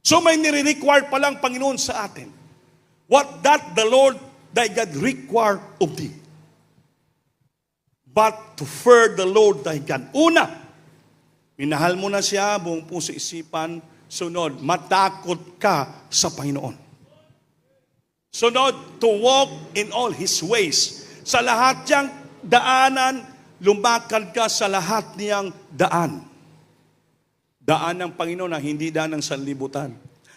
So may nire-require palang Panginoon sa atin. What that the Lord thy God require of thee. But to fear the Lord thy God. Una, minahal mo na siya, buong puso isipan. Sunod, matakot ka sa Panginoon. Sunod, to walk in all His ways. Sa lahat niyang daanan, lumakad ka sa lahat niyang daan. Daan ng Panginoon na hindi daan ng sanlibutan.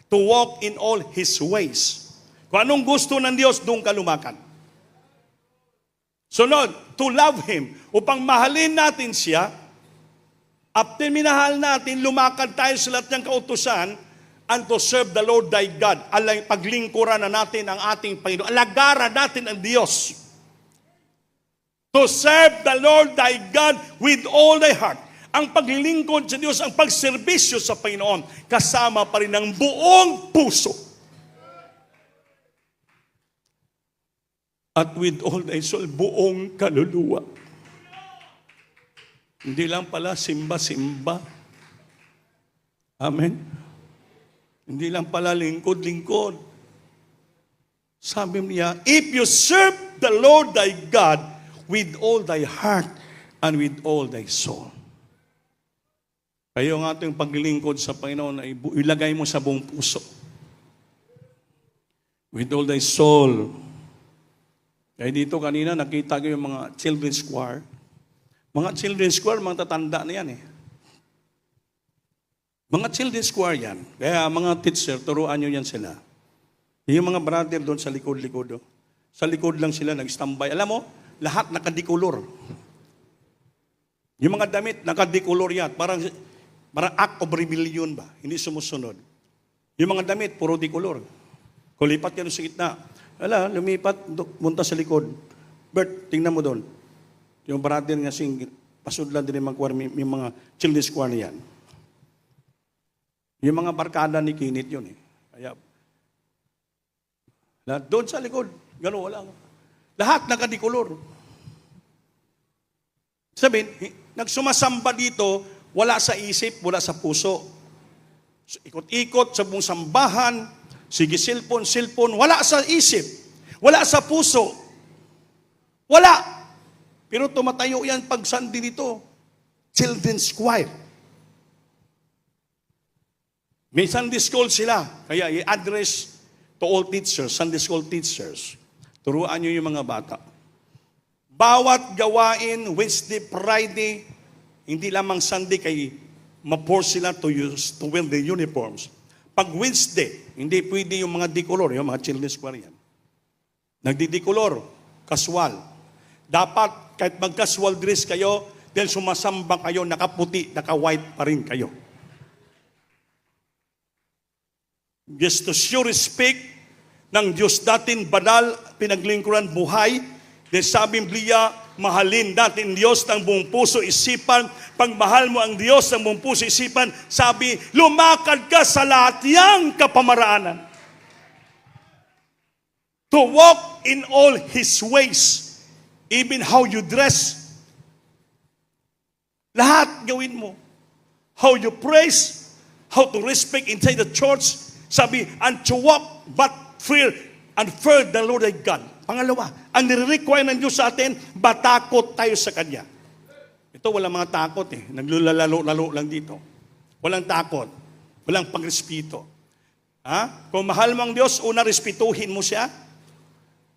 To walk in all His ways. Kung anong gusto ng Diyos, doon ka lumakad. Sunod, to love Him. Upang mahalin natin siya, after minahal natin, lumakad tayo sa lahat ng kautusan, and to serve the Lord thy God. Paglingkuran na natin ang ating Panginoon. Alagaran natin ang Diyos. To serve the Lord thy God with all thy heart. Ang paglilingkod sa Diyos, ang pagserbisyo sa Panginoon, kasama pa rin ang buong puso. At with all thy soul, buong kaluluwa. Hindi lang pala simba-simba. Amen. Hindi lang pala lingkod-lingkod. Sabi niya, if you serve the Lord thy God with all thy heart and with all thy soul. Kayo ang ating paglilingkod sa Panginoon ay ilagay mo sa buong puso. With all thy soul. Kaya dito kanina nakita ko yung mga children's choir. Mga children's choir, mga tatanda na yan eh. Mga children's choir yan. Kaya mga teacher, turuan nyo yan sila. Yung mga brother doon sa likod-likod. Oh. Sa likod lang sila nag-standby. Alam mo, lahat nakadikulor. Yung mga damit, nakadikulor yan. Parang act of rebellion ba? Hindi sumusunod. Yung mga damit, puro dikulor. Kulipat yan sa gitna. Wala, lumipat, munta sa likod. Bert, tingnan mo doon. Yung brother nga sing, pasudlan din yung mga children's choir na yan. Yung mga barkada ni Kinit yun eh. Kaya, doon sa likod, gano'n, wala. Lahat nakadikulor. Sabihin, nagsumasamba dito, wala sa isip, wala sa puso. So, ikot-ikot sa buong sambahan, sige, cellphone, wala sa isip, wala sa puso. Wala. Pero tumatayo yan pag Sunday dito. Children's choir. May Sunday school sila. Kaya i-address to all teachers, Sunday school teachers. Turuan nyo yung mga bata. Bawat gawain, Wednesday, Friday, hindi lamang Sunday kay ma-force sila to wear the uniforms. Pag Wednesday, hindi pwede yung mga dicolor, yung mga children's choir yan. Nagdidicolor, casual. Dapat kahit mag-casual dress kayo, dahil sumasamba kayo, nakaputi, naka-white pa rin kayo. Just to show respect ng Diyos natin, banal, pinaglingkuran, buhay, dahil sa Biblia, mahalin natin Diyos ng buong puso, isipan. Pag mahal mo ang Diyos ng buong puso, isipan, sabi, lumakad ka sa lahat yang kapamaraanan. To walk in all His ways. Even how you dress. Lahat gawin mo. How you praise, how to respect inside the church. Sabi, and to walk but fear and fear the Lord thy God. Pangalawa, ang nire-require ng Diyos sa atin, batakot tayo sa Kanya. Ito, walang mga takot eh. Naglulalalo lang dito. Walang takot. Walang pagrespeto. Ha? Kung mahal mo ang Diyos, una, respetuhin mo siya.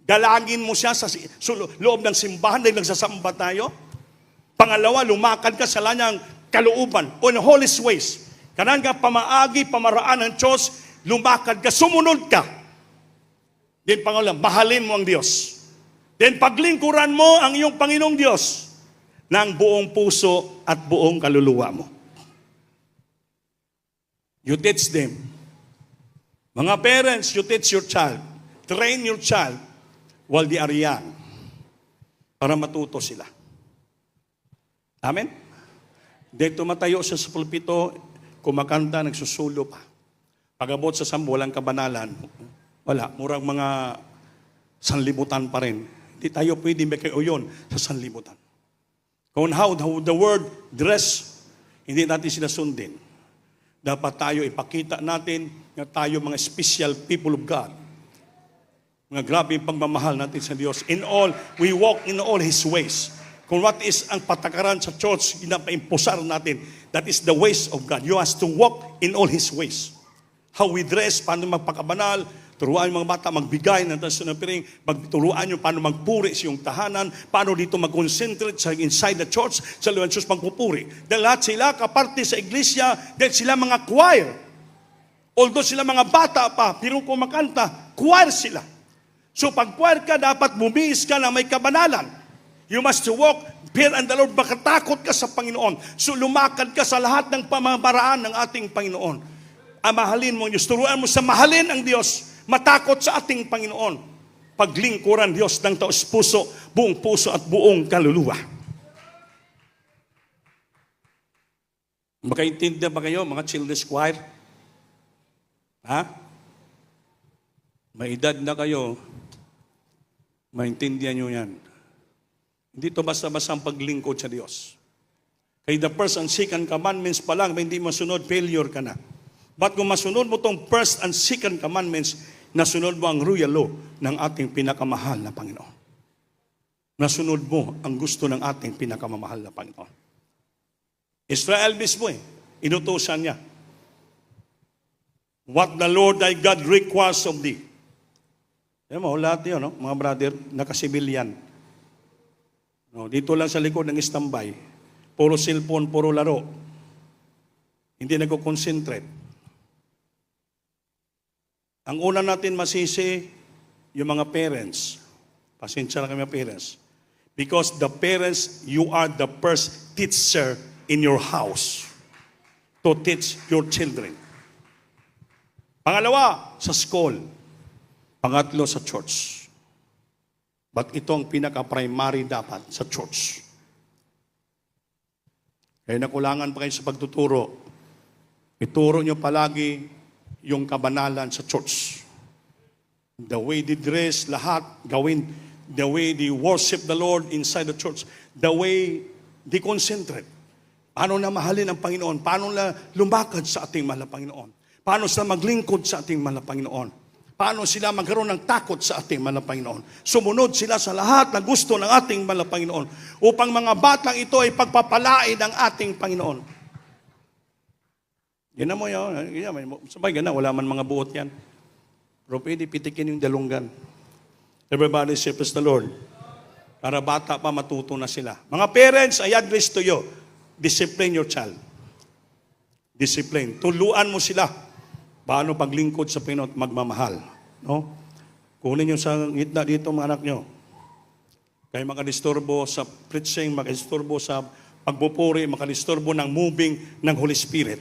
Dalangin mo siya sa loob ng simbahan dahil nagsasamba tayo. Pangalawa, lumakad ka sa lanyang kalooban on holy ways. Kanan ka pamaagi, pamaraan ng Diyos, lumakad ka, sumunod ka. Then pangalawa, mahalin mo ang Diyos. Then paglingkuran mo ang iyong Panginoong Diyos ng buong puso at buong kaluluwa mo. You teach them. Mga parents, you teach your child. Train your child while they are young para matuto sila. Amen? Dito matayo siya sa pulpito, kumakanta, nagsusulo pa. Pag-abot sa sambo, walang kabanalan. Wala, murang mga sanlibutan pa rin. Hindi tayo pwede makayo yun sa sanlibutan. Kung how the word dress, hindi natin sila sundin. Dapat tayo ipakita natin nga tayo mga special people of God. Mga grabe yung pagmamahal natin sa Diyos. In all, we walk in all His ways. Kung what is ang patakaran sa church, inapaimposar natin, that is the ways of God. You have to walk in all His ways. How we dress, paano magpakabanal, turuan yung mga bata magbigay ng tasyon ng piring, magturuan yung paano magpuri sa yung tahanan, paano dito mag-concentrate sa inside the church, sa luwan church magpupuri. Dahil lahat sila kaparte sa iglesia, dahil sila mga choir. Although sila mga bata pa, pero kung makanta, choir sila. So pag choir ka, dapat bumihis ka na may kabanalan. You must walk, fear and the Lord, makatakot ka sa Panginoon. So lumakad ka sa lahat ng pamamaraan ng ating Panginoon. Mahalin mo ang Diyos, turuan mo sa mahalin ang Diyos, matakot sa ating Panginoon. Paglingkuran Diyos ng taos puso, buong puso at buong kaluluwa. Makaintindihan ba kayo, mga children's choir? Ha? May edad na kayo, maintindihan nyo yan. Hindi ito basta-basta ang paglingkod sa Diyos. Kaya the first and second commandments pa lang, hindi masunod, failure ka na. But kung masunod mo itong first and second commandments, nasunod mo ang royal law ng ating pinakamahal na Panginoon. Nasunod mo ang gusto ng ating pinakamamahal na Panginoon. Israel mismo inutusan niya. What the Lord thy God requires of thee. Alam mo, lahat yun, no? Mga brother, nakasibilyan. No, dito lang sa likod ng istambay, puro cellphone, puro laro. Hindi nagko-concentrate. Ang una natin masisi, yung mga parents. Pasensya na kami mga parents. Because the parents, you are the first teacher in your house to teach your children. Pangalawa, sa school. Pangatlo, sa church. But ito ang pinaka-primary dapat sa church. Kaya nakulangan pa kayo sa pagtuturo. Ituro nyo palagi yung kabanalan sa church. The way they dress, lahat, gawin. The way they worship the Lord inside the church. The way they concentrate. Paano na mahalin ang Panginoon? Paano na lumakad sa ating mahal na Panginoon? Paano sila maglingkod sa ating mahal na Panginoon? Paano sila magkaroon ng takot sa ating mahal na Panginoon? Sumunod sila sa lahat na gusto ng ating mahal na Panginoon upang mga batang ito ay pagpapalain ng ating Panginoon. Yan mo yun. Sabay gana, wala man mga buot yan. Pero pwede pitikin yung dalunggan. Everybody say, praise the Lord. Para bata pa matuto na sila. Mga parents, I address to you, discipline your child. Discipline. Tuluan mo sila. Paano paglingkod sa Panginoon at magmamahal. No? Kunin nyo sa gitna dito mga anak nyo. Kaya makadisturbo sa preaching, makadisturbo sa pagpupuri, makadisturbo ng moving ng Holy Spirit.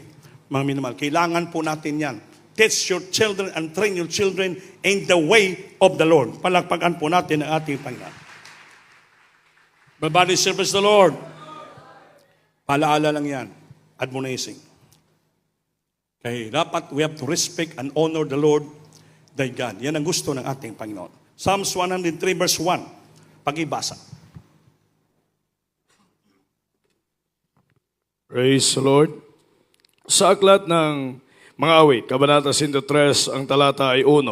Mga minamahal, kailangan po natin yan. Teach your children and train your children in the way of the Lord. Palakpakan po natin ang ating Panginoon. Everybody service the Lord. Paalaala lang yan. Admonishing. Kaya dapat we have to respect and honor the Lord thy God. Yan ang gusto ng ating Panginoon. Psalms 103 verse 1. Pag-ibasa. Praise the Lord. Sa aklat ng mga awit, Kabanata 103, ang talata ay 1.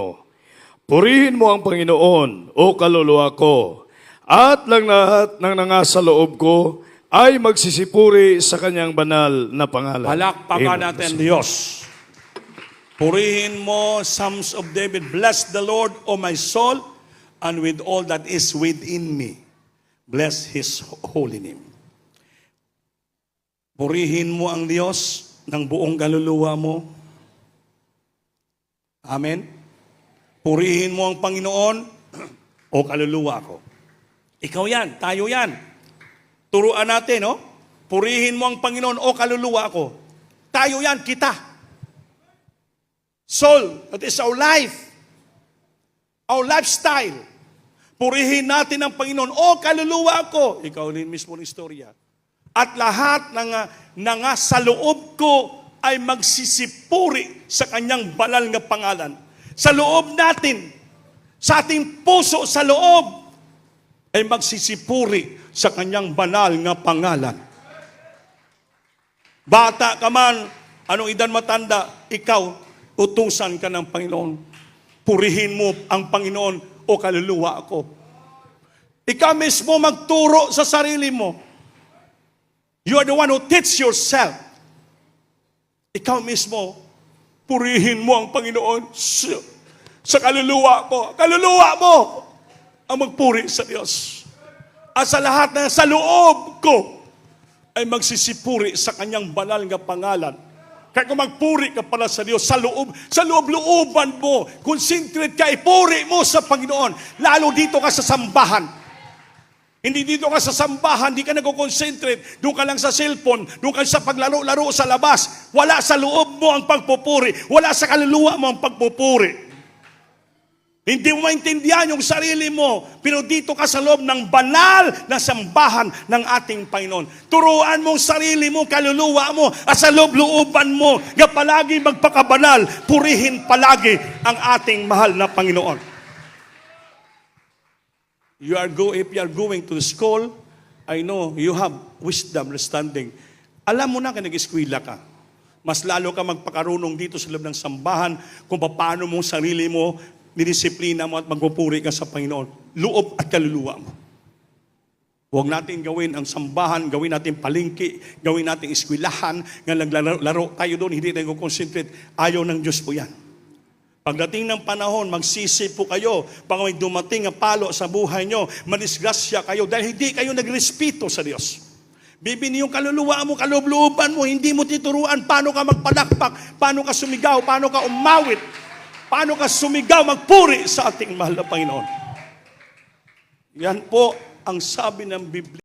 Purihin mo ang Panginoon, o kaluluwa ko, at lang lahat ng nangasa loob ko ay magsisipuri sa kanyang banal na pangalan. Palakpakan natin Diyos. Purihin mo, Psalms of David, bless the Lord, O my soul, and with all that is within me. Bless His holy name. Purihin mo ang Diyos ng buong kaluluwa mo. Amen. Purihin mo ang Panginoon, o kaluluwa ko. Ikaw yan, tayo yan. Turuan natin, no? Purihin mo ang Panginoon, o kaluluwa ko. Tayo yan, kita. Soul, that is our life. Our lifestyle. Purihin natin ang Panginoon, o kaluluwa ko. Ikaw din mismo ng istorya. At lahat ng sa loob ko ay magsisipuri sa kanyang banal na pangalan. Sa loob natin, sa ating puso, sa loob, ay magsisipuri sa kanyang banal nga pangalan. Bata ka man, anong edad matanda, ikaw, Utusan ka ng Panginoon. Purihin mo ang Panginoon o kaluluwa ko. Ikaw mismo magturo sa sarili mo. You are the one who teach yourself. Ikaw mismo, purihin mo ang Panginoon sa kaluluwa ko. Kaluluwa mo ang magpuri sa Diyos. At sa lahat na sa loob ko ay magsisipuri sa kanyang banal nga pangalan. Kaya kung magpuri ka pala sa Diyos, sa loob-looban mo, concentrate ka, ipuri mo sa Panginoon. Lalo dito ka sa sambahan. Hindi dito ka sa sambahan, hindi ka nag-concentrate. Doon ka lang sa cellphone, doon ka sa paglaro-laro sa labas. Wala sa loob mo ang pagpupuri. Wala sa kaluluwa mo ang pagpupuri. Hindi mo maintindihan yung sarili mo, pero dito ka sa loob ng banal na sambahan ng ating Panginoon. Turuan mo ang sarili mo, kaluluwa mo, at sa loob-looban mo, na palagi magpakabanal, purihin palagi ang ating mahal na Panginoon. If you are going to the school, I know you have wisdom, understanding. Alam mo na kung nag-eskwela ka. Mas lalo ka magpakarunong dito sa loob ng sambahan kung paano mo sarili mo dinisiplina mo at magpupuri ka sa Panginoon. Loob at kaluluwa mo. Huwag natin gawin ang sambahan, gawin natin palingki, gawin natin eskwelahan, nga laro tayo doon, hindi tayo concentrate. Ayaw ng Diyos po yan. Pagdating ng panahon, magsisi po kayo. Pag may dumating ang palo sa buhay nyo, madisgrasya kayo dahil hindi kayo nagrespeto sa Diyos. Bibini yung kaluluwa mo, kaloob-looban mo, hindi mo tituruan paano ka magpalakpak, paano ka sumigaw, paano ka umawit, paano ka sumigaw, magpuri sa ating mahal na Panginoon. Yan po ang sabi ng Biblia.